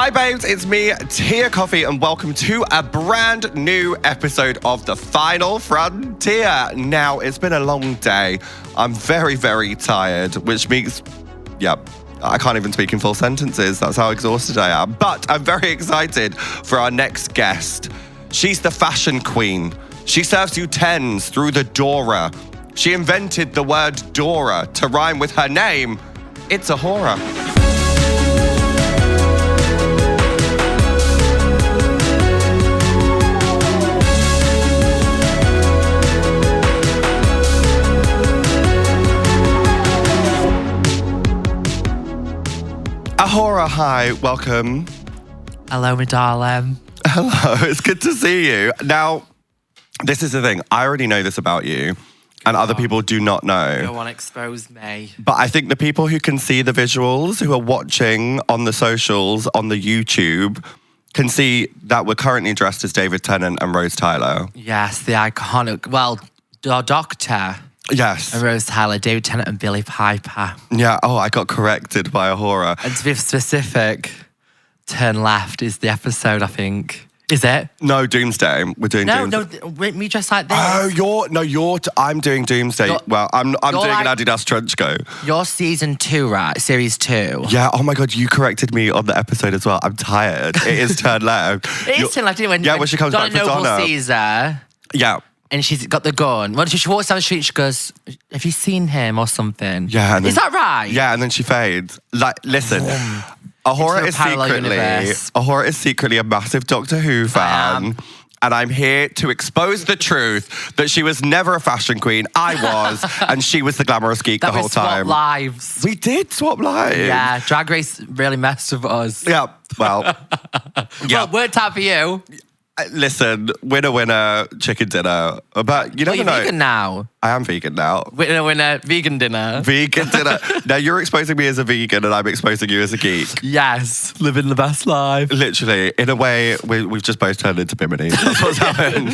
Hi babes, it's me, Tia Kofi, and welcome to a brand new episode of the Final FronTia. Now, it's been a long day. I'm very, very tired, which means, I can't even speak in full sentences. That's how exhausted I am. But I'm very excited for our next guest. She's the fashion queen. She serves you tens through the Dora. She invented the word Dora to rhyme with her name. It's Awhora. Awhora, hi, welcome. Hello, my darling. Hello, it's good to see you. Now, this is the thing. I already know this about you, and other people do not know. No one expose me. But I think the people who can see the visuals, who are watching on the socials, on the YouTube, can see that we're currently dressed as David Tennant and Rose Tyler. Yes, the iconic, well, the Doctor. Yes. And Rose Tyler, David Tennant and Billie Piper. Yeah, I got corrected by Awhora. And to be specific, Turn Left is the episode, I think. Is it? No, Doomsday. We're doing Doomsday. No, me dressed like this. Oh, I'm doing Doomsday. I'm doing an Adidas trench coat. You're season 2, right? Series 2. Yeah, oh my God, you corrected me on the episode as well. I'm tired. It is Turn Left. It is Turn Left, isn't it? When she comes back for Noble Donna. sees her. Yeah. And she's got the gun. When she walks down the street, she goes, have you seen him or something? Yeah. And then, is that right? Yeah, and then she fades. Like, listen, Awhora is secretly a massive Doctor Who fan. And I'm here to expose the truth that she was never a fashion queen. I was, and she was the glamorous geek the whole time. We swapped lives. We did swap lives. Yeah, Drag Race really messed with us. Yeah, well. Well, worked out for you. Listen, winner, chicken dinner. But you never know. You're vegan now. I am vegan now. Winner, vegan dinner. Vegan dinner. Now you're exposing me as a vegan and I'm exposing you as a geek. Yes, living the best life. Literally, in a way, we've just both turned into Bimini. That's what's happened.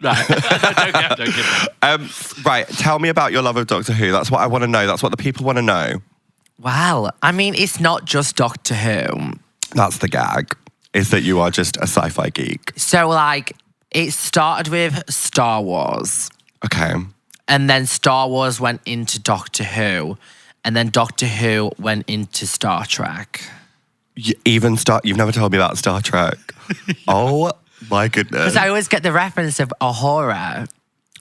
Right. Don't right, tell me about your love of Doctor Who. That's what I want to know. That's what the people want to know. Well, I mean, it's not just Doctor Who. That's the gag. Is that you are just a sci-fi geek. So, it started with Star Wars. Okay. And then Star Wars went into Doctor Who. And then Doctor Who went into Star Trek. You've never told me about Star Trek. Oh, my goodness. Because I always get the reference of Awhora.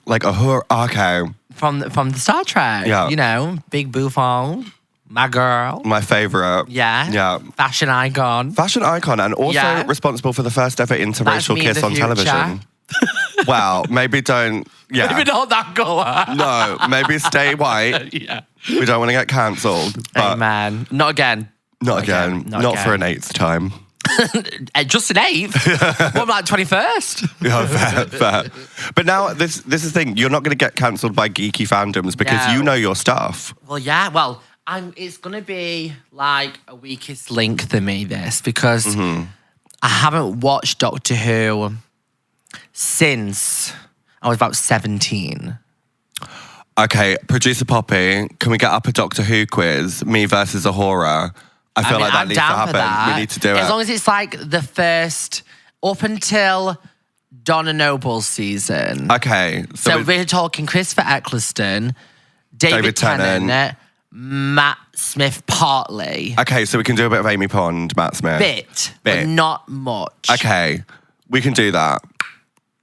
Like Awhora, okay. From the Star Trek. Yeah. You know, Big Buffon. My girl. My favourite. Yeah. Yeah. Fashion icon. Fashion icon and also responsible for the first ever interracial kiss on television. Well, maybe don't, Maybe not that colour. No, maybe stay white. Yeah. We don't want to get cancelled. Amen. Not again. Not again. Not for an 8th time. Just an 8th? What, like 21st? Yeah, fair. But now, this is the thing. You're not going to get cancelled by geeky fandoms because you know your stuff. Well, yeah. Well, it's going to be like a weakest link for me, this, because I haven't watched Doctor Who since I was about 17. Okay, producer Poppy, can we get up a Doctor Who quiz? Me versus Awhora. I feel like that needs to happen. We need to do it. As long as it's like the first, up until Donna Noble's season. Okay. So we're talking Christopher Eccleston, David Tennant, Matt Smith partly. Okay, so we can do a bit of Amy Pond, Matt Smith. Bit. But not much. Okay, we can do that.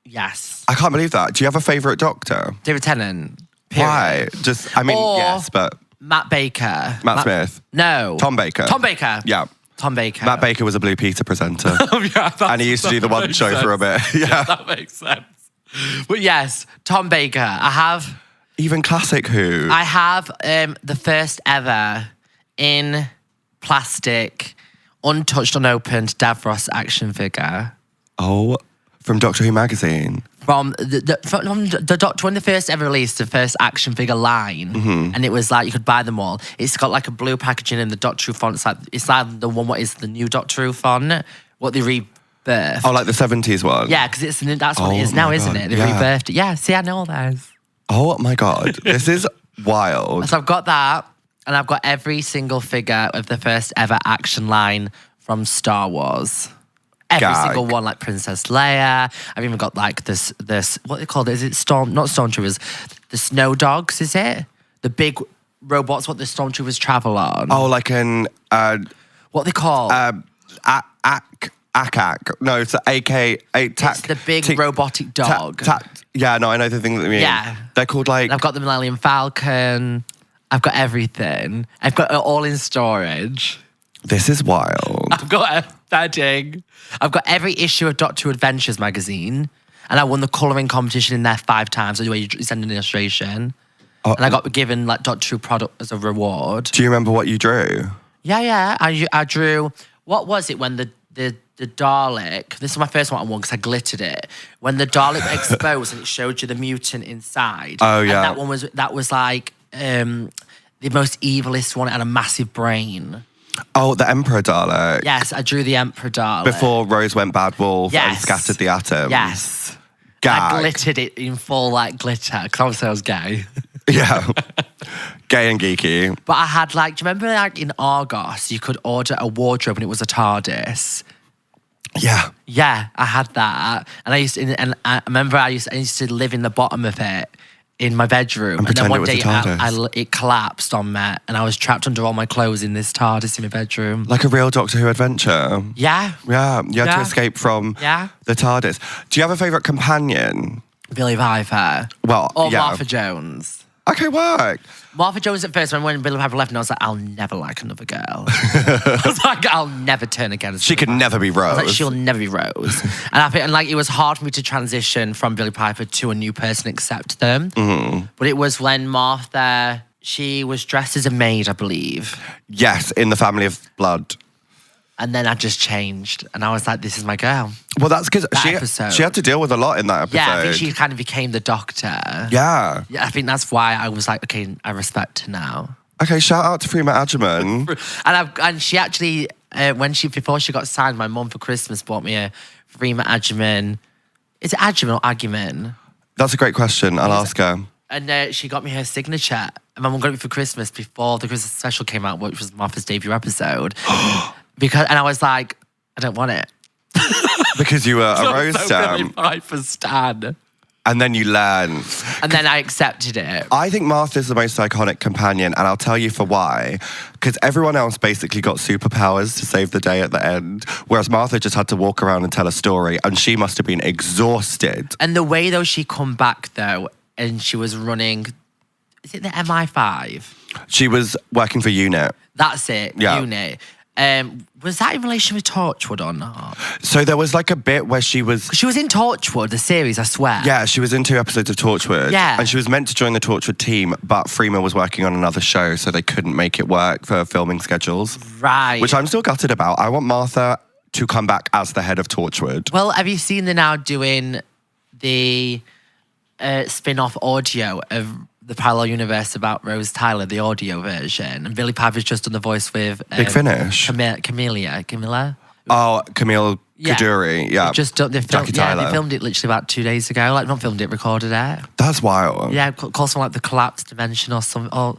Yes. I can't believe that. Do you have a favourite Doctor? David Tennant. Why? Yes, but... Matt Baker. Matt Smith. No. Tom Baker. Tom Baker. Yeah. Tom Baker. Matt Baker was a Blue Peter presenter. And he used to do the one show for a bit. Yeah. That makes sense. But yes, Tom Baker. I have... Even classic Who. I have the first ever in plastic, untouched, unopened Davros action figure. Oh, from Doctor Who magazine. From the Doctor, when they first ever released the first action figure line, and it was like you could buy them all. It's got like a blue packaging and the Doctor Who font. It's like the one what is the new Doctor Who font, what they rebirthed. Oh, like the 70s one? Yeah, because that's what it is now, isn't it? They rebirthed it. Yeah, see, I know all those. Oh my God, this is wild. So I've got that, and I've got every single figure of the first ever action line from Star Wars. Every Gag. single one, like Princess Leia. I've even got like this what they call it? Is it not Stormtroopers? The snow dogs, is it? The big robots, what the Stormtroopers travel on. Oh, like an... what they call? ACAC. No, it's AK. It's the big robotic dog. Yeah, no, I know the thing that you mean. Yeah. They're called like... I've got the Millennium Falcon. I've got everything. I've got it all in storage. This is wild. I've got a bedding. I've got every issue of Doctor Who Adventures magazine. And I won the colouring competition in there 5 times. So you send an illustration. And I got given like Doctor Who product as a reward. Do you remember what you drew? Yeah. I drew... What was it when the Dalek... This is my first one I won because I glittered it. When the Dalek exposed and it showed you the mutant inside. Oh, yeah. And that was like the most evilest one. It had a massive brain. Oh, the Emperor Dalek. Yes, I drew the Emperor Dalek. Before Rose went bad wolf and Yes. scattered the atoms. Yes. Gag. I glittered it in full like glitter because obviously I was gay. Yeah. Gay and geeky. But I had like, do you remember like in Argos you could order a wardrobe and it was a TARDIS? Yeah. Yeah, I had that. And I remember I used to live in the bottom of it in my bedroom. And then pretend one it was a day TARDIS. it collapsed on me and I was trapped under all my clothes in this TARDIS in my bedroom. Like a real Doctor Who adventure. Yeah. Yeah, you had Yeah. to escape from the TARDIS. Do you have a favourite companion? Billy Piper. Well, Or yeah. Martha Jones. Okay, work. Martha Jones at first, when Billy Piper left, and I was like, I'll never like another girl. I was like, I'll never turn against She could never be I was like, Rose. she'll never be Rose. And like it was hard for me to transition from Billy Piper to a new person, accept them. Mm-hmm. But it was when Martha, she was dressed as a maid, I believe. Yes, in the Family of Blood. And then I just changed. And I was like, this is my girl. Well, that's because episode. she had to deal with a lot in that episode. Yeah, I think she kind of became the doctor. Yeah. Yeah, I think that's why I was like, okay, I respect her now. Okay, shout out to Freema Agyeman. And she actually, before she got signed, my mum for Christmas bought me a Freema Agyeman. Is it Agyeman or Agyeman? That's a great question. I'll ask her. And she got me her signature. And my mum got it for Christmas before the Christmas special came out, which was Martha's debut episode. And I was like, I don't want it. Because you were a Rose Billy stan. Piper stan. And then you learn. And then I accepted it. I think Martha's the most iconic companion, and I'll tell you for why. Because everyone else basically got superpowers to save the day at the end, whereas Martha just had to walk around and tell a story, and she must have been exhausted. And the way, though, she come back, though, and she was running, is it the MI5? She was working for UNIT. That's it, Yeah. Unit. Was that in relation with Torchwood or not? So there was like a bit where she was... She was in Torchwood, the series, I swear. Yeah, she was in 2 episodes of Torchwood. Yeah. And she was meant to join the Torchwood team, but Freema was working on another show, so they couldn't make it work for filming schedules. Right. Which I'm still gutted about. I want Martha to come back as the head of Torchwood. Well, have you seen they're now doing the spin-off audio of the parallel universe about Rose Tyler, the audio version? And Billy Piper's just done the voice with... Big Finish. Camilla? Oh, Camille Kaduri. Yeah. Jackie Tyler. They filmed it literally about 2 days ago. Like, not filmed it, recorded it. That's wild. Yeah, called something like The Collapsed Dimension or something. Or,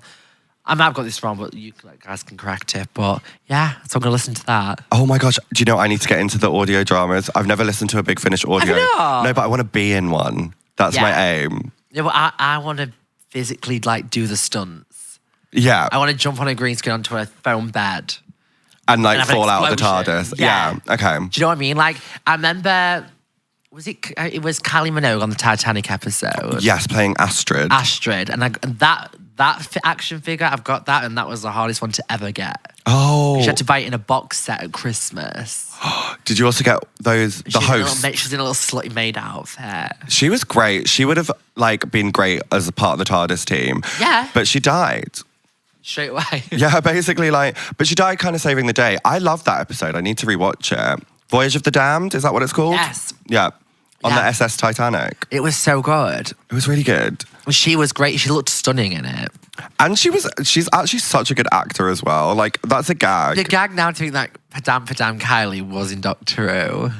I might have got this wrong, but you guys can correct it. But yeah, so I'm going to listen to that. Oh my gosh. Do you know I need to get into the audio dramas? I've never listened to a Big Finish audio. Have you not? No, but I want to be in one. That's my aim. Yeah, but I want to physically like do the stunts. Yeah. I want to jump on a green screen onto a foam bed. And like have an fall out of the explosion. TARDIS. Yeah. Okay. Do you know what I mean? Like, I remember, it was Kylie Minogue on the Titanic episode. Yes, playing Astrid. Astrid. And that action figure, I've got that, and that was the hardest one to ever get. Oh. She had to buy it in a box set at Christmas. Did you also get those, the host? She's in a little slutty maid outfit. She was great. She would have like been great as a part of the TARDIS team. Yeah. But she died. Straight away. Yeah, basically but she died kind of saving the day. I love that episode. I need to rewatch it. Voyage of the Damned, is that what it's called? Yes. Yeah. On Yeah. the SS Titanic. It was so good. It was really good. She was great. She looked stunning in it. And she's actually such a good actor as well. Like, that's a gag. The gag now to think that Padam Kylie was in Doctor Who. When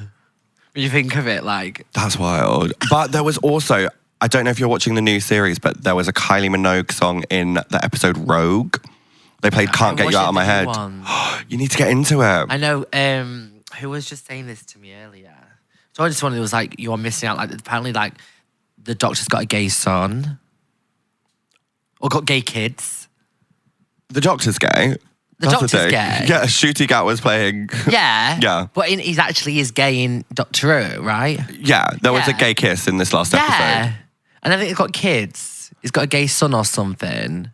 you think of it, like... That's wild. But there was also, I don't know if you're watching the new series, but there was a Kylie Minogue song in the episode Rogue. They played Can't Get You Out of My Head. One. You need to get into it. I know. Who was just saying this to me earlier? So I just wanted, it was like, you're missing out. Like, apparently, like, the Doctor's got a gay son. Or got gay kids. The Doctor's gay. The Doctor's gay. Yeah, Shooty Gat was playing. Yeah. Yeah. But he's actually is gay in Doctor Who, right? Yeah, there was a gay kiss in this last episode. Yeah. And I think he's got kids. He's got a gay son or something.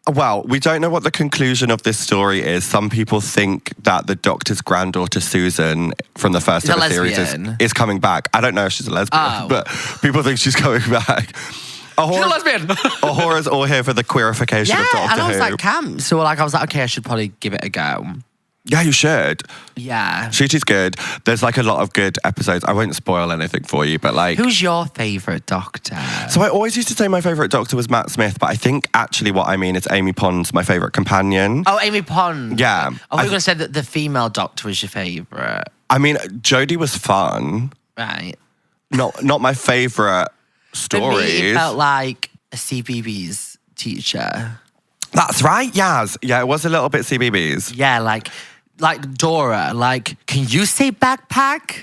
Well, we don't know what the conclusion of this story is. Some people think that the Doctor's granddaughter, Susan, from the first ever series is coming back. I don't know if she's a lesbian, but people think she's coming back. She's a lesbian. Awhora's all here for the queerification of Doctor Who. And I was like, camp. So like, I was like, okay, I should probably give it a go. Yeah, you should. Yeah. Shooty's good. There's like a lot of good episodes. I won't spoil anything for you, but like... Who's your favourite Doctor? So I always used to say my favourite Doctor was Matt Smith, but I think actually what I mean is Amy Pond's my favourite companion. Oh, Amy Pond. Yeah. I was going to say that the female Doctor was your favourite. I mean, Jodie was fun. Right. Not my favourite stories. For me, it felt like a CBeebies teacher. That's right, Yaz. Yeah, it was a little bit CBeebies. Yeah, like Dora, like, can you say backpack?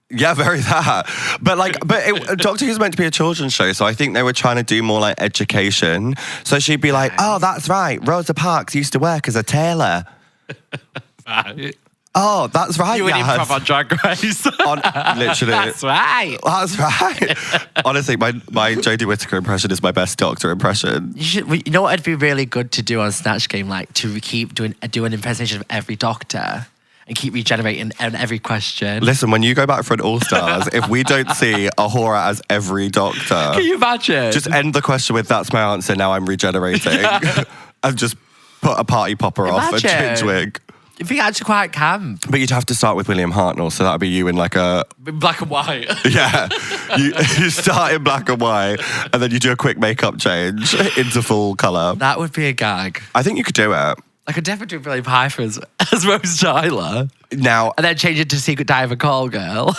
Yeah, very that. But Doctor Who's meant to be a children's show, so I think they were trying to do more like education. So she'd be like, oh, that's right, Rosa Parks used to work as a tailor. Right. Oh, that's right, You would improv on Drag Race. Literally. That's right. That's right. Honestly, my Jodie Whittaker impression is my best Doctor impression. You know what would be really good to do on Snatch Game? Like, to keep do an impersonation of every Doctor and keep regenerating on every question. Listen, when you go back for an All-Stars, if we don't see Awhora as every Doctor... Can you imagine? Just end the question with, that's my answer, now I'm regenerating. Yeah. And just put a party popper off and change wig. I think actually quite camp. But you'd have to start with William Hartnell, so that would be you in like a... Black and white. Yeah. You start in black and white, and then you do a quick makeup change into full colour. That would be a gag. I think you could do it. I could definitely do Billy Piper as Rose Tyler. Now... And then change it to Secret Dive of Call Girl.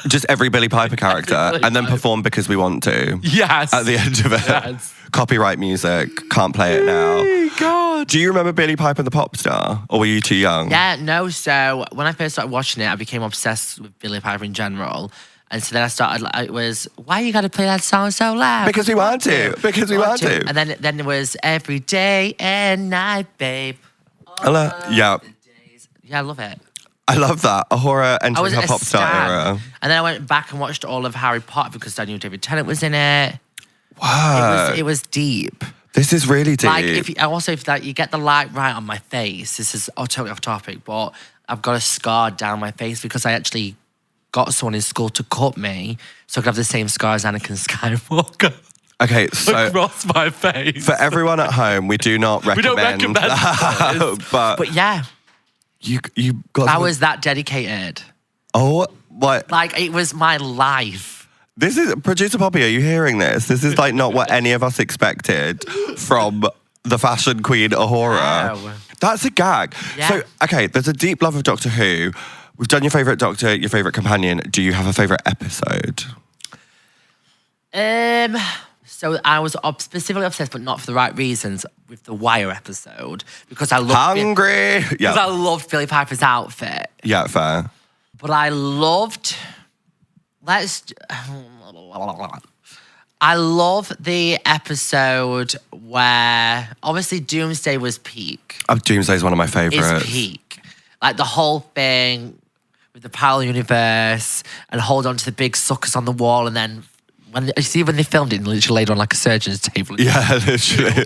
Just every Billy Piper character, and then perform Because We Want To. Yes. At the end of it. Yes. Copyright music, can't play it now. Oh, God. Do you remember Billy Piper the Pop Star? Or were you too young? Yeah, no. So when I first started watching it, I became obsessed with Billy Piper in general. And so then I started, it was, why you got to play that song so loud? Because we want to. Because we want to. And then it was Every Day and Night, Babe. Hello. Yeah. Yeah, I love it. I love that. Awhora I entering was her a pop star stan. era. And then I went back and watched all of Harry Potter because I knew David Tennant was in it. Wow. It was deep. This is really deep. Like, if you get the light right on my face, this is totally off topic, but I've got a scar down my face because I actually got someone in school to cut me so I could have the same scar as Anakin Skywalker. Okay, so across my face. For everyone at home, we do not recommend. We don't recommend that, but yeah, you got. I was that dedicated. Oh, what? Like, it was my life. This is producer Poppy. Are you hearing this? This is like not what any of us expected from the fashion queen Awhora. Wow. That's a gag. Yeah. So, okay, there's a deep love of Doctor Who. We've done your favourite Doctor, your favourite companion. Do you have a favourite episode? So I was specifically obsessed, but not for the right reasons, with the Wire episode because I loved Hungry. Because I loved Billy Piper's outfit. Yeah, fair. But I loved. I love the episode where obviously Doomsday was peak. Doomsday is one of my favourites. It's peak. Like the whole thing with the parallel universe and hold on to the big suckers on the wall, and then when they filmed it, literally laid on like a surgeon's table. Yeah, literally.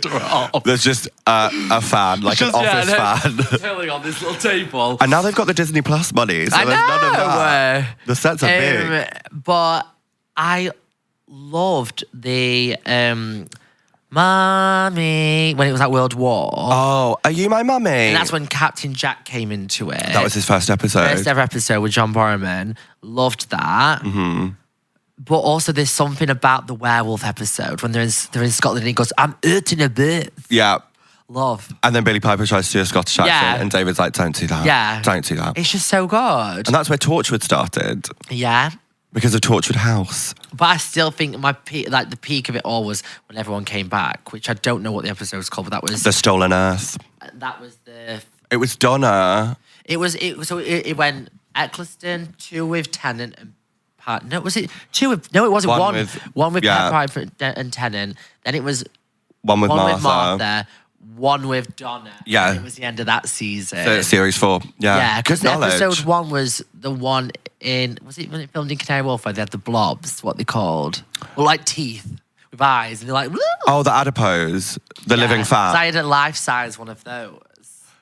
There's just a fan, like an office fan. Telling on this little table. And now they've got the Disney Plus money, so I there's none of that. know. The sets are big. But I loved the Mummy when it was at World War. Oh, are you my mummy? And that's when Captain Jack came into it. That was his first episode. First ever episode with John Borman. Loved that. Mm-hmm. But also there's something about the werewolf episode when they're in Scotland and he goes, I'm eating a bit. Yeah. Love. And then Billy Piper tries to do a Scottish accent and David's like, don't do that. Yeah. Don't do that. It's just so good. And that's where Torchwood started. Yeah. Because of Tortured House. But I still think my the peak of it all was when everyone came back, which I don't know what the episode was called, but that was The Stolen Earth. That was the. It was Donna. It went Eccleston, 2 with Tennant and Pat. No, was it 2 with? No, it wasn't one with Pat and Tennant. Then it was one with Martha. 1 with Donna. Yeah. And it was the end of that season. So series 4. Yeah. Yeah, because episode 1 was the one in, was it when it filmed in Canary Wharf where they had the blobs, what they called? Well, like teeth with eyes. And they're like, woo! Oh, the adipose. The living fat. So I had a life-size one of those.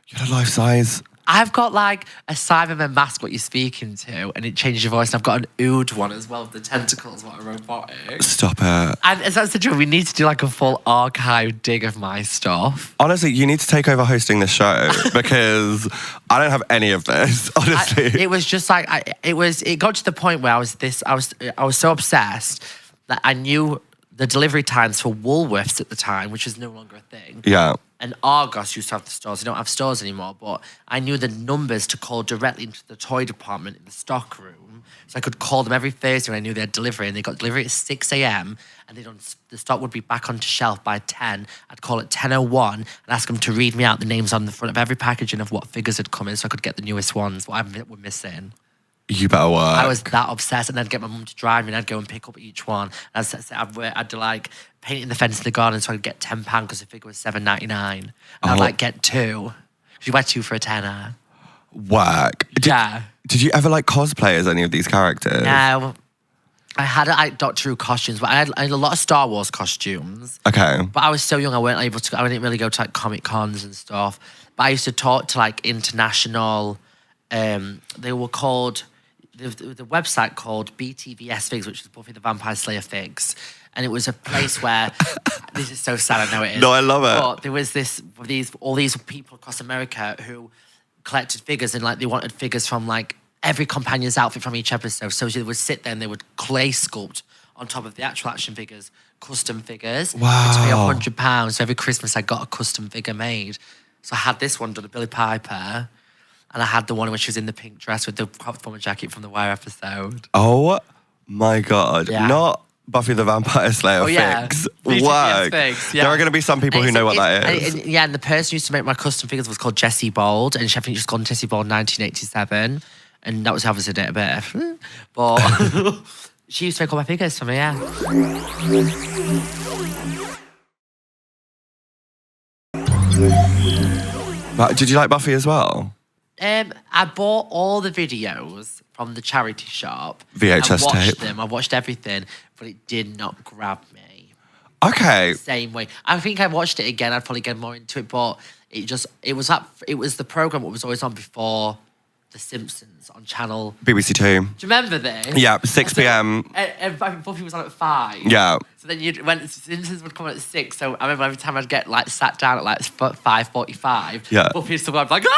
You had a life-size? I've got like a Cyberman mask, what you're speaking to, and it changes your voice. And I've got an ood one as well with the tentacles, what a robotic. Stop it. And that's the truth. We need to do like a full archive dig of my stuff. Honestly, you need to take over hosting this show because I don't have any of this, honestly. It was just like, it got to the point where I was so obsessed that I knew the delivery times for Woolworths at the time, which is no longer a thing. Yeah. And Argos used to have the stores. They don't have stores anymore, but I knew the numbers to call directly into the toy department in the stock room. So I could call them every Thursday when I knew they had delivery, and they got delivery at 6 a.m. and the stock would be back onto shelf by 10. I'd call at 10:01 and ask them to read me out the names on the front of every packaging of what figures had come in so I could get the newest ones, what I were missing. You better work. I was that obsessed, and I'd get my mum to drive me, and I'd go and pick up each one. And I'd do like painting the fence in the garden, so I'd get £10 because the figure was $7.99, and I'd like get 2. You buy 2 for a tenner. Work. Did you ever like cosplay as any of these characters? No, I had like Doctor Who costumes, but I had a lot of Star Wars costumes. Okay. But I was so young, I didn't really go to like Comic Cons and stuff. But I used to talk to like international. They were called. The website called BTVS Figs, which is Buffy the Vampire Slayer Figs. And it was a place where, this is so sad, I know it is. No, I love it. But there was all these people across America who collected figures, and like they wanted figures from like every companion's outfit from each episode. So they would sit there and they would clay sculpt on top of the actual action figures, custom figures. Wow. It took me £100. So every Christmas I got a custom figure made. So I had this one done, a Billie Piper. And I had the one when she was in the pink dress with the cropped bomber jacket from the Wire episode. Oh my God. Yeah. Not Buffy the Vampire Slayer figs. Work. Figs, There are going to be some people who know what that is. And the person who used to make my custom figures was called Jessie Bold. And I think she's called Jessie Bold 1987. And that was obviously a date of birth. But she used to make all my figures for me, yeah. But did you like Buffy as well? I bought all the videos from the charity shop. VHS I watched tape. them. I watched everything, but it did not grab me. Okay. Same way. I think I watched it again. I'd probably get more into it, but it was the program that was always on before The Simpsons on channel BBC Two. Do you remember this? Yeah, 6 p.m. And Buffy was on at 5. Yeah. So then when Simpsons would come on at 6, so I remember every time I'd get like sat down at like 5:45. Yeah. Buffy used to go, I'd be like, ah!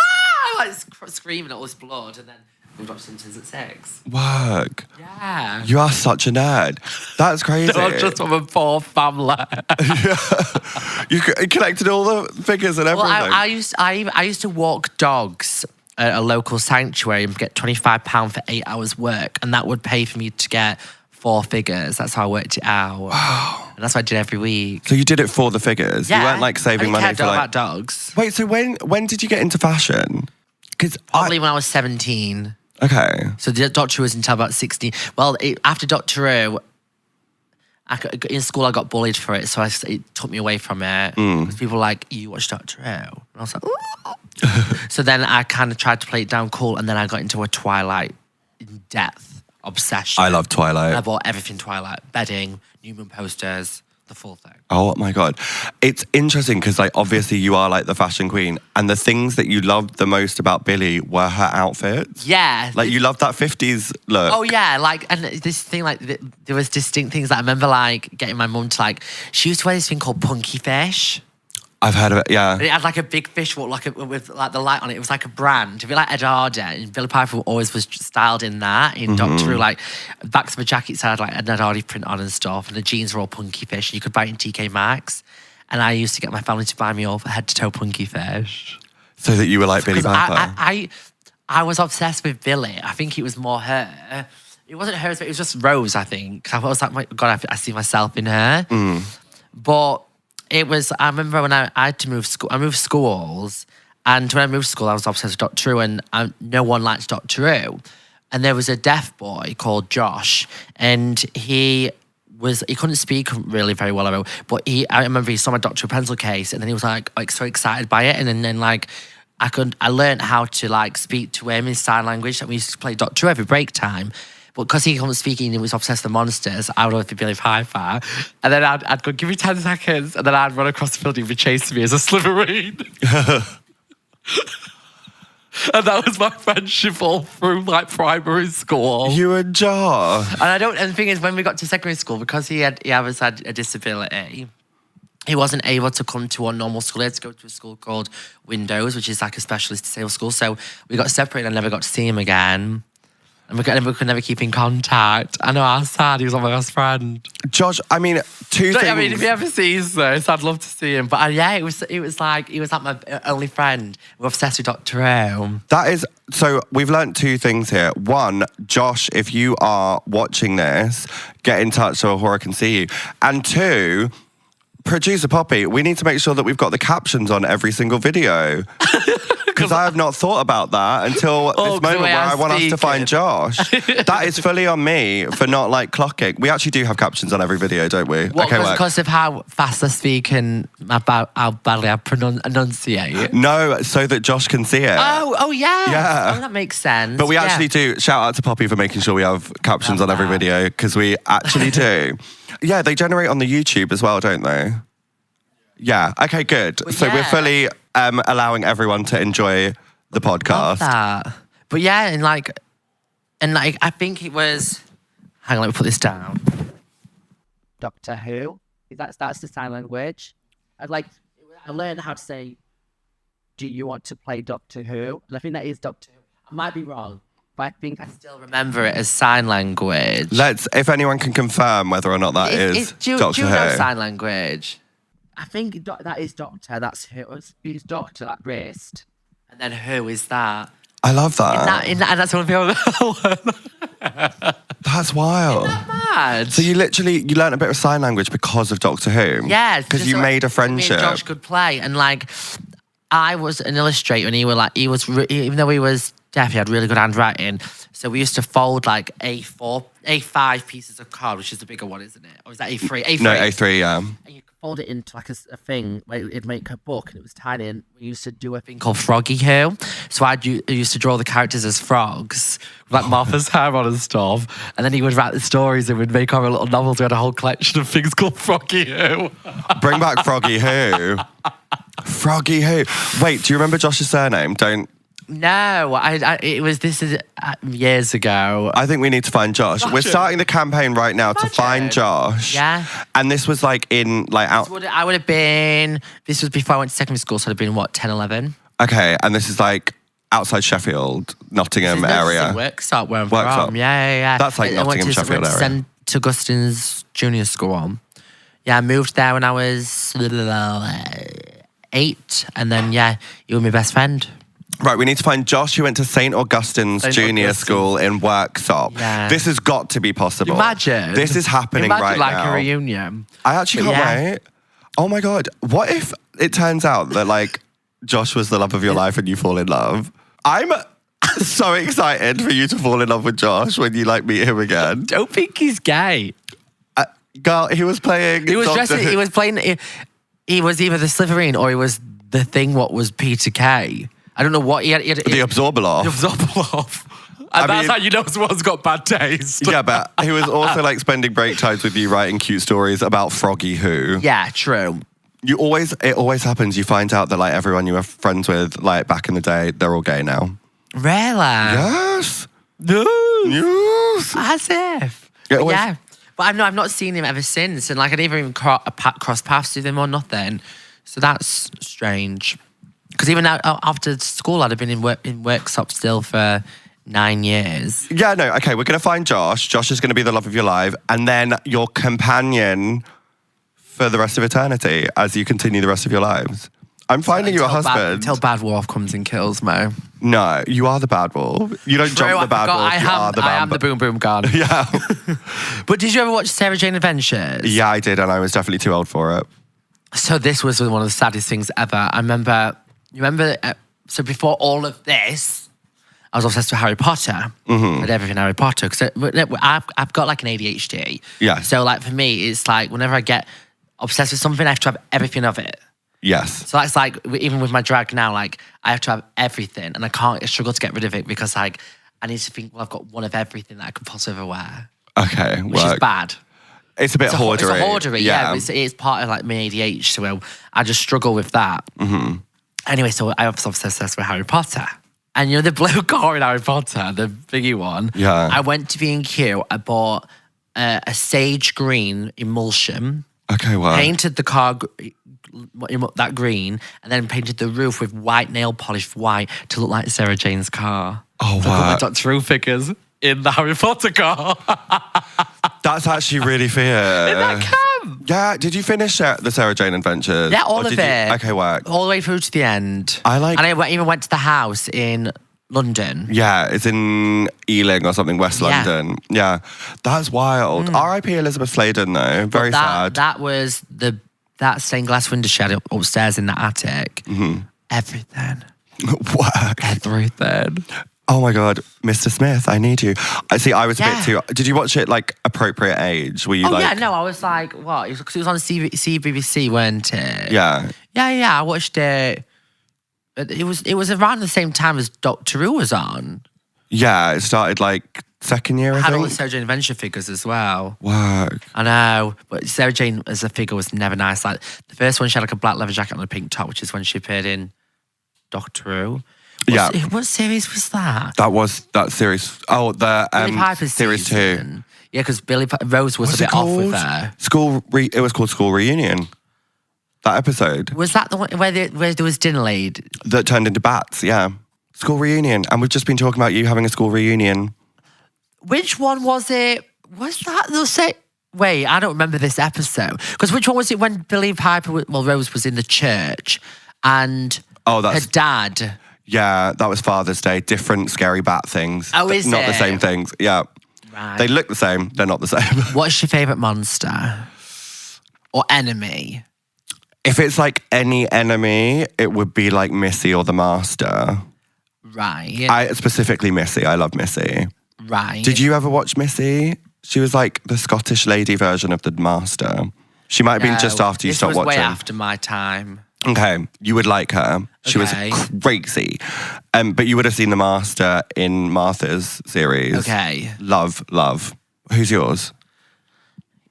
Like screaming at all this blood, and then we'd watch Simpsons at 6. Work. Yeah. You are such a nerd. That's crazy. No, just from a poor family. You collected all the figures and everything. Well, I used to walk dogs at a local sanctuary and get £25 for 8 hours work, and that would pay for me to get 4 figures. That's how I worked it out. Wow. And that's what I did every week. So you did it for the figures? Yeah. You weren't like saving money for like... about dogs. Wait, so when did you get into fashion? Probably when I was 17. Okay. So the Doctor Who was until about 16. Well, after Doctor Who, in school I got bullied for it, so it took me away from it. Because people were like, you watch Doctor Who? And I was like, ooh. So then I kind of tried to play it down cool, and then I got into a Twilight in-depth obsession. I love Twilight. And I bought everything Twilight. Bedding, New Moon posters, the full thing. Oh my God. It's interesting because like obviously you are like the fashion queen, and the things that you loved the most about Billie were her outfits. Yeah. Like you loved that 50s look. Oh yeah, like, and this thing, like there was distinct things that I remember like getting my mum to like, she used to wear this thing called Punky Fish. I've heard of it, yeah. And it had like a big fish with like the light on it. It was like a brand. If you like Ed Harder, and Billie Piper always was styled in that. In Doctor Who, like backs of the jackets had like an Ed Hardy print on and stuff, and the jeans were all Punky Fish. And you could buy it in TK Maxx. And I used to get my family to buy me all head to toe Punky Fish. So that you were like Billie Piper. I was obsessed with Billie. I think it was more her. It wasn't hers, but it was just Rose, I think. I was like, my God, I see myself in her. But it was, I remember when I had to move school, I moved schools. And when I moved to school, I was obsessed with Doctor Who, and no one liked Doctor Who. And there was a deaf boy called Josh, and he couldn't speak really very well, but I remember he saw my Doctor Who pencil case, and then he was like so excited by it, and then like I learned how to like speak to him in sign language. And we used to play Doctor Who every break time. But because he couldn't speak and he was obsessed with monsters, I would always be Billy Piper. And then I'd go, give me 10 seconds. And then I'd run across the field and he'd be chasing me as a Slytherin. And that was my friendship all through like primary school. You and Josh. And the thing is, when we got to secondary school, because he always had a disability, he wasn't able to come to our normal school. He had to go to a school called Windows, which is like a specialist disabled school. So we got separated and I never got to see him again. And we could never keep in contact. I know how sad. He was my best friend. Josh, I mean, two things. I mean, if he ever sees this, I'd love to see him. But yeah, it was like he was like my only friend. We're obsessed with Doctor Who. That is, so we've learnt two things here. One, Josh, if you are watching this, get in touch so Awhora can see you. And two, producer Poppy, we need to make sure that we've got the captions on every single video. Because I have not thought about that until this moment where I want us to find Josh. That is fully on me for not like clocking. We actually do have captions on every video, don't we? What, because of how fast I speak and about how badly I enunciate? No, so that Josh can see it. Oh yeah. Yeah. Oh, that makes sense. But we actually do. Shout out to Poppy for making sure we have captions on every video, because we actually do. Yeah, they generate on the YouTube as well, don't they? Yeah. Okay, good. But so we're fully allowing everyone to enjoy the podcast. Love that. But yeah, and I think it was. Hang on, let me put this down. Doctor Who. That's the sign language. I learned how to say, "Do you want to play Doctor Who?" And I think that is Doctor Who. I might be wrong, but I think I still remember it as sign language. If anyone can confirm whether or not that is Doctor Who. Do you know Who. sign language? I think that is Doctor. That's who. It's Doctor, like wrist. And then who is that? I love that. And that's the only thing That's wild. Isn't that mad? So you learned a bit of sign language because of Doctor Who? Yeah. Because you made a friendship. Me and Josh could play. And like, I was an illustrator and even though he was deaf, he had really good handwriting. So we used to fold like A5 pieces of card, which is the bigger one, isn't it? Or is that A3? A3. No, A3, yeah. And you could fold it into like a thing where it'd make a book, and it was tiny. And we used to do a thing called Froggy Who. So I used to draw the characters as frogs, with like Martha's hair on and stuff. And then he would write the stories and we'd make our little novels. We had a whole collection of things called Froggy Who. Bring back Froggy Who. Froggy Who. Wait, do you remember Josh's surname? No, this is years ago. I think we need to find Josh. We're starting the campaign right now to find Josh. Yeah. And this was like I would have been, this was before I went to secondary school, so I'd have been, 10, 11? Okay, and this is like outside Sheffield, Nottingham area. Worksop, where I'm from. Yeah. That's like Nottingham, Sheffield area. Sent to Augustine's junior school. Yeah, I moved there when I was 8, and then, you were my best friend. Right, we need to find Josh, who went to St. Augustine's Junior School in Worksop. Yeah. This has got to be possible. Imagine. This is happening right now. Imagine like a reunion. I actually can't wait. Oh my God. What if it turns out that like Josh was the love of your life and you fall in love? I'm so excited for you to fall in love with Josh when you like meet him again. Don't think he's gay. Girl, he was playing. He was playing. He was either the Slytherin or he was the thing. What was Peter Kay? I don't know what he had. The Absorbaloff. The Absorbaloff. And that's how you know someone's got bad taste. Yeah, but he was also like spending break times with you writing cute stories about Froggy Who. Yeah, true. It always happens. You find out that like everyone you were friends with like back in the day, they're all gay now. Really? Yes. No. Yes. As if. Yeah. But I've not seen him ever since. And like I didn't even cross paths with him or nothing. So that's strange. Because even after school, I'd have been in Worksop still for 9 years. Yeah, no, okay, we're going to find Josh. Josh is going to be the love of your life. And then your companion for the rest of eternity as you continue the rest of your lives. I'm finding you a husband. Until Bad Wolf comes and kills me. No, you are the bad wolf. You don't jump the bad wolf, I am the boom boom gun. Yeah. But did you ever watch Sarah Jane Adventures? Yeah, I did, and I was definitely too old for it. So this was one of the saddest things ever. I remember, so before all of this, I was obsessed with Harry Potter. With everything Harry Potter. Because I've got like an ADHD. Yeah. So like for me, it's like whenever I get obsessed with something, I have to have everything of it. Yes. So that's like, even with my drag now, like I have to have everything and I struggle to get rid of it because like I need to think, well, I've got one of everything that I could possibly ever wear. Okay. Which is bad. It's a bit hoardery. It's a hoardery, yeah. It's part of like my ADHD, so I just struggle with that. Anyway, so I was obsessed with Harry Potter. And you know the blue car in Harry Potter, the biggie one? Yeah. I went to B&Q, I bought a sage green emulsion. Okay, wow. Painted the car that green and then painted the roof with white nail polish white to look like Sarah Jane's car. Oh, wow. So I got my Doctor Who figures in the Harry Potter car. That's actually really fair. Isn't that camp? Yeah, did you finish the Sarah Jane Adventures? Yeah, all of it. Okay, work. All the way through to the end. And I even went to the house in London. Yeah, it's in Ealing or something, West London. Yeah, that's wild. R.I.P. Elizabeth Sladen, though. Very sad. That was that stained glass window shed upstairs in the attic. Everything. Work. Everything. Oh my God, Mr. Smith, I need you. See, I was a bit too. Did you watch it like appropriate age? Were you like? Yeah, no, I was like, what? Because it was on CBBC, weren't it? Yeah. Yeah, I watched it. It was around the same time as Doctor Who was on. Yeah, it started like second year, I had think. all the Sarah Jane Adventure figures as well. Work. I know, but Sarah Jane as a figure was never nice. Like the first one, she had like a black leather jacket and a pink top, which is when she appeared in Doctor Who. What series was that? That series. Oh, the Billie Piper's series season. 2. Yeah, because Rose was a bit off with her. It was called School Reunion. That episode. Was that the one where there was dinner laid? That turned into bats, yeah. School reunion. And we've just been talking about you having a school reunion. Which one was it? Was that the same? Wait, I don't remember this episode. Because which one was it when Billie Piper, Rose was in the church and her dad... Yeah, that was Father's Day. Different scary bat things. Oh, is Not it? the same things. Yeah. Right. They look the same. They're not the same. What's your favourite monster? Or enemy? If it's like any enemy, it would be like Missy or the Master. Right. Specifically Missy. I love Missy. Right. Did you ever watch Missy? She was like the Scottish lady version of the Master. She might have been just after you stopped watching. This was way after my time. Okay, you would like her. She was crazy. But you would have seen the Master in Martha's series. Okay. Love. Who's yours?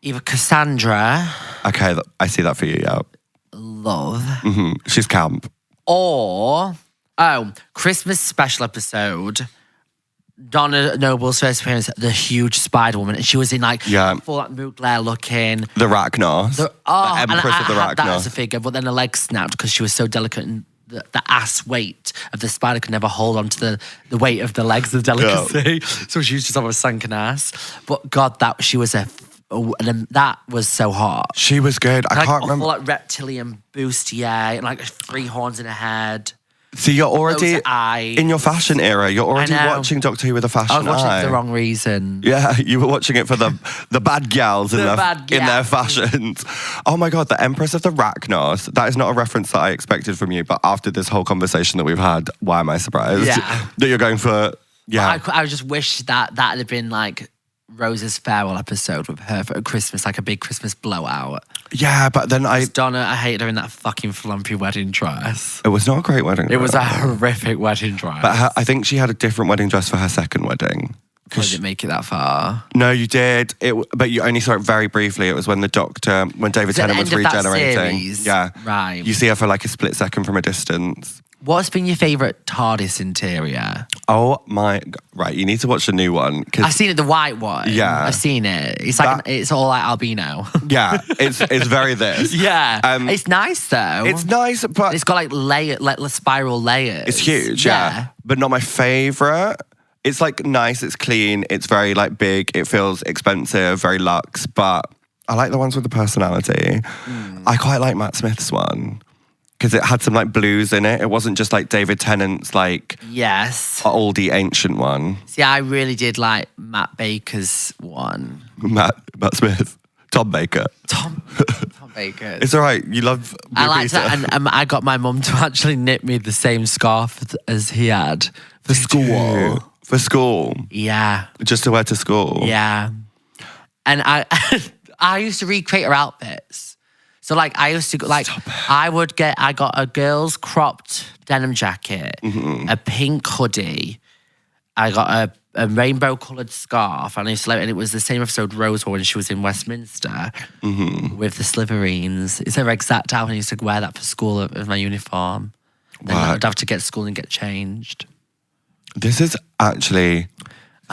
Either Cassandra. Okay, I see that for you, yeah. Love. She's camp. Or, Christmas special episode. Donna Noble's first appearance, the huge Spider Woman, and she was in like full like Mugler looking. The Rachnos. The Empress of the Rachnos. That as a figure, but then the leg snapped because she was so delicate and the ass weight of the spider could never hold on to the weight of the legs, the delicacy. So she was just on a sunken ass. But God, that was so hot. She was good. I can't remember. Like reptilian bustier and like 3 horns in her head. See, you're already in your fashion era. You're already watching Doctor Who with a fashion eye. I was watching it for the wrong reason. Yeah, you were watching it for the bad gals in their fashions. Oh my God, the Empress of the Rachnos. That is not a reference that I expected from you, but after this whole conversation that we've had, why am I surprised? Yeah. That you're going for, I just wish that had been like Rose's farewell episode with her for Christmas, like a big Christmas blowout. Yeah, but then Donna, I hated her in that fucking flumpy wedding dress. It was not a great wedding dress. It was a horrific wedding dress. But I think she had a different wedding dress for her second wedding. I didn't make it that far. No, you did. But you only saw it very briefly. It was when David Tennant was regenerating. Yeah. Right. You see her for like a split second from a distance. What's been your favourite TARDIS interior? Oh my God. Right, you need to watch the new one. I've seen it, the white one. Yeah. I've seen it. It's like it's all like albino. Yeah, it's very this. Yeah. It's nice though. It's nice, but it's got like spiral layers. It's huge, yeah. But not my favourite. It's like nice, it's clean, it's very like big, it feels expensive, very luxe, but I like the ones with the personality. I quite like Matt Smith's one. because it had some like blues in it. It wasn't just like David Tennant's like Yes. oldie ancient one. See, I really did like Matt Baker's one. Matt Smith. Tom Baker. Tom Baker. It's all right. You love Blue I liked Peter. that, and I got my mum to actually knit me the same scarf as he had for school. For school? Yeah. Just to wear to school? Yeah. And I used to recreate her outfits. So like I used to like I got a girl's cropped denim jacket, a pink hoodie. I got a rainbow coloured scarf, and I used to and it was the same episode Rose wore when she was in Westminster with the Slytherins. It's her exact outfit. I used to wear that for school as my uniform. Then I'd have to get to school and get changed. This is actually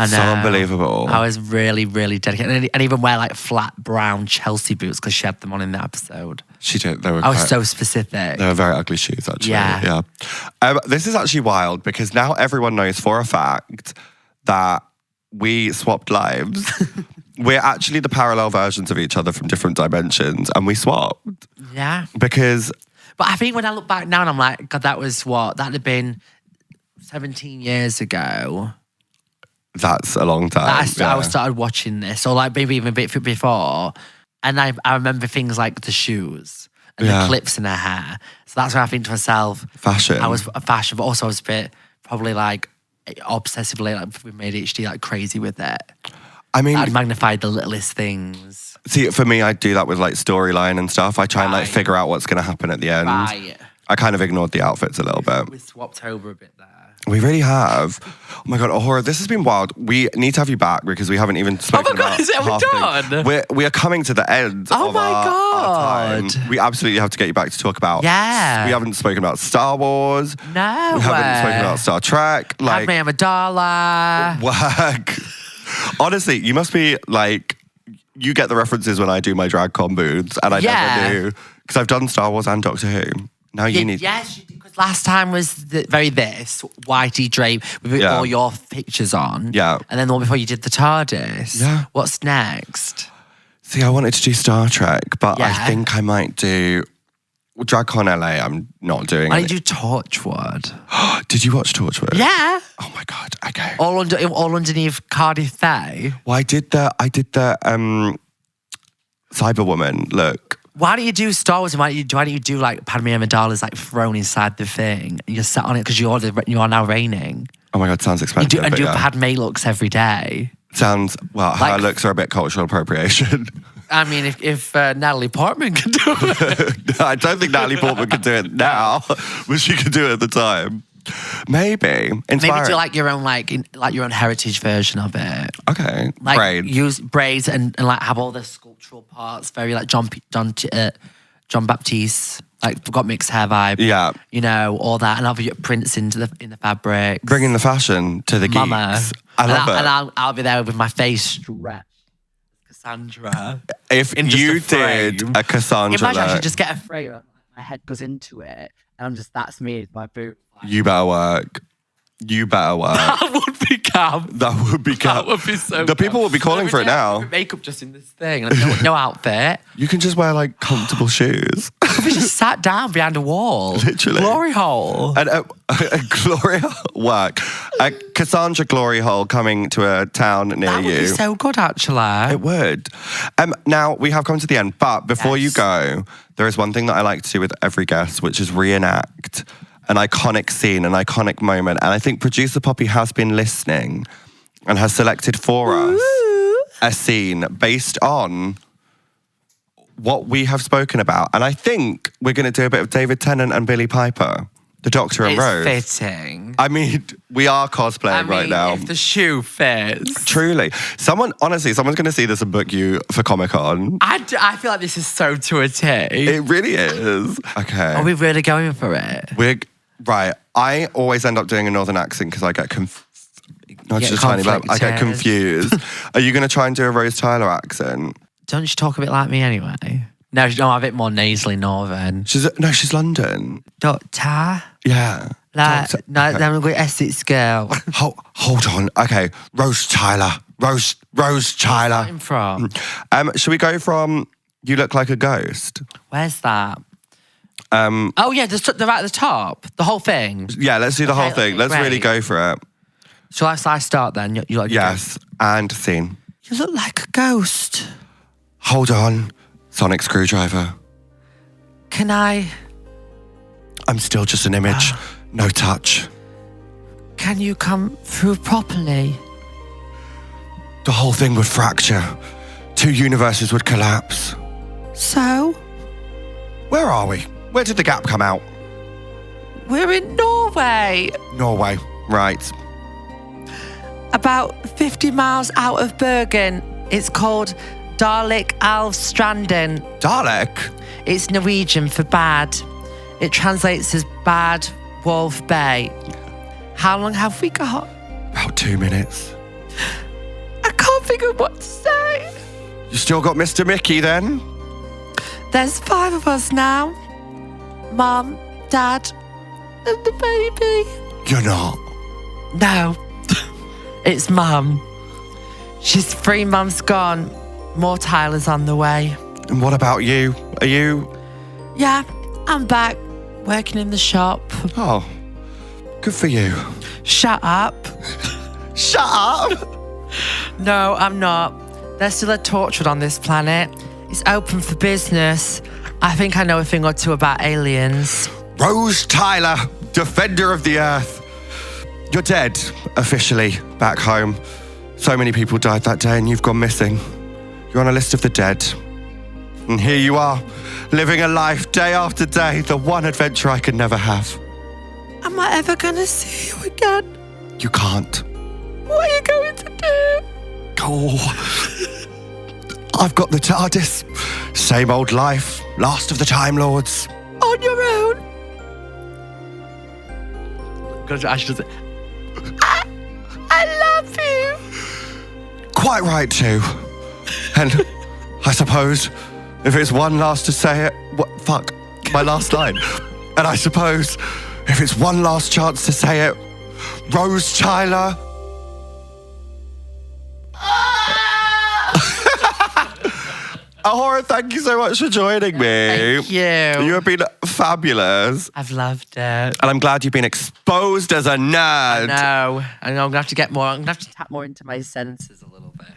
so unbelievable. I was really, really dedicated. And even wear like flat brown Chelsea boots because she had them on in the episode. She did. They were I was so specific. They were very ugly shoes, actually. Yeah. This is actually wild because now everyone knows for a fact that we swapped lives. We're actually the parallel versions of each other from different dimensions, and we swapped. Yeah. Because... But I think when I look back now and I'm like, God, that was what? That'd have been 17 years ago. That's a long time. I started watching this, or like maybe even a bit before. And I remember things like the shoes and the clips in her hair. So that's where I think to myself, fashion. I was a fashion, but also I was a bit probably like obsessively like with ADHD, like crazy with it. I mean, I'd magnified the littlest things. See, for me, I do that with like storyline and stuff. I try and like figure out what's going to happen at the end. Right. I kind of ignored the outfits a little bit. We swapped over a bit there. We really have. Oh my God, Awhora, this has been wild. We need to have you back because we haven't even spoken about is it? Are we done? We are coming to the end of our time. We absolutely have to get you back to talk about. Yeah. We haven't spoken about Star Wars. No. We haven't spoken about Star Trek. Like, Padme Amidala. Whack. Honestly, you must be like, you get the references when I do my drag con booths, and I never knew because I've done Star Wars and Doctor Who. Now you need. Yes, you did, because last time was this whitey drape with all your pictures on. Yeah. And then the one before you did the TARDIS. Yeah. What's next? See, I wanted to do Star Trek, but I think I might do DragCon LA. I'm not doing. I do Torchwood. Did you watch Torchwood? Yeah. Oh my God. Okay. All underneath Cardiff Bay. Well, I did the Cyberwoman look. Why don't you do Star Wars? And why don't you do like Padme Amidala's like thrown inside the thing and you're sat on it because you are now reigning. Oh my God, sounds expensive. You do Padme looks every day. Sounds, well, her Like, looks are a bit cultural appropriation. I mean, if Natalie Portman could do it. I don't think Natalie Portman could do it now, but she could do it at the time. Maybe. Maybe do like your own your own heritage version of it. Okay. Like braids. use braids and like have all the sculptural parts, very like John Baptiste, like got mixed hair vibe. Yeah. You know, all that, and have your prints in the fabric. Bringing the fashion to the geeks. Mama. I love it. And I'll be there with my face stretched. Cassandra. If you did a Cassandra imagine look, I should just get a frame. My head goes into it, and that's me, my boot. You better work. You better work. That would be camp. That would be camp. That would be so The people will be calling for it now. Makeup just in this thing. Like, no outfit. You can just wear like comfortable shoes. We just sat down behind a wall. Literally. Glory hole. And a glory hole work. A Cassandra glory hole coming to a town near That would you. be so good, actually. It would. Now, we have come to the end, but before you go, there is one thing that I like to do with every guest, which is reenact an iconic scene, an iconic moment. And I think producer Poppy has been listening and has selected for us a scene based on what we have spoken about. And I think we're going to do a bit of David Tennant and Billie Piper, the Doctor and Rose. It's fitting. I mean, we are cosplaying right now. If the shoe fits. Truly. Someone's going to see this and book you for Comic-Con. I feel like this is so to a T. It really is. Okay. Are we really going for it? Right. I always end up doing a northern accent because I get not just a tiny bit. I get confused. Are you going to try and do a Rose Tyler accent? Don't you talk a bit like me anyway? No, I'm a bit more nasally northern. She's London. Doctor? Yeah. Like, no, I'm a good Essex girl. Hold on. Okay. Rose Tyler. Rose Tyler. Where's that from? Should we go from You Look Like a Ghost? Where's that? Oh yeah, they're right at the top. The whole thing. Yeah, let's do the whole thing. Let's great. really go for it. Shall I start then? Yes, and scene. You look like a ghost. Hold on, sonic screwdriver. Can I? I'm still just an image, no touch. Can you come through properly? The whole thing would fracture. 2 universes would collapse. So? Where are we? Where did the gap come out? We're in Norway. Norway, right. About 50 miles out of Bergen. It's called Dalek Alvstranden. Dalek? It's Norwegian for bad. It translates as Bad Wolf Bay. How long have we got? About 2 minutes. I can't figure what to say. You still got Mr. Mickey then? There's 5 of us now. Mom, Dad, and the baby. You're not. No. It's Mum. She's 3 months gone. More Tyler's on the way. And what about you? Are you... Yeah, I'm back. Working in the shop. Oh, good for you. Shut up. Shut up! No, I'm not. There's still a torchwood on this planet. It's open for business. I think I know a thing or two about aliens. Rose Tyler, defender of the earth. You're dead, officially, back home. So many people died that day and you've gone missing. You're on a list of the dead. And here you are, living a life day after day, the one adventure I could never have. Am I ever gonna see you again? You can't. What are you going to do? Oh, I've got the TARDIS. Same old life, last of the Time Lords. On your own? I should say, I love you. Quite right too. And I suppose if it's one last to say it, fuck, my last line. And I suppose if it's one last chance to say it, Rose Tyler. Awhora, thank you so much for joining me. Thank you. You have been fabulous. I've loved it. And I'm glad you've been exposed as a nerd. No, I know I'm gonna have to get more. I'm gonna have to tap more into my senses a little bit.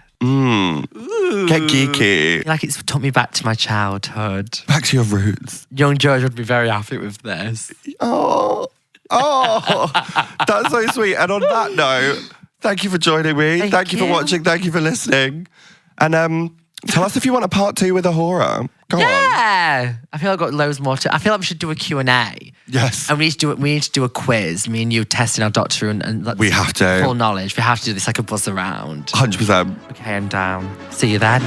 Get geeky. Like it's took me back to my childhood. Back to your roots. Young George would be very happy with this. Oh, that's so sweet. And on that note, thank you for joining me. Thank you for watching. Thank you for listening. And tell us if you want a part 2 with Awhora. Go on. Yeah, I feel I've got loads more to. I feel like we should do a Q&A. Yes. And we need to do a quiz. Me and you testing our Doctor and We have to. full knowledge. We have to do this like a buzz around. 100%. Okay, I'm down. See you then.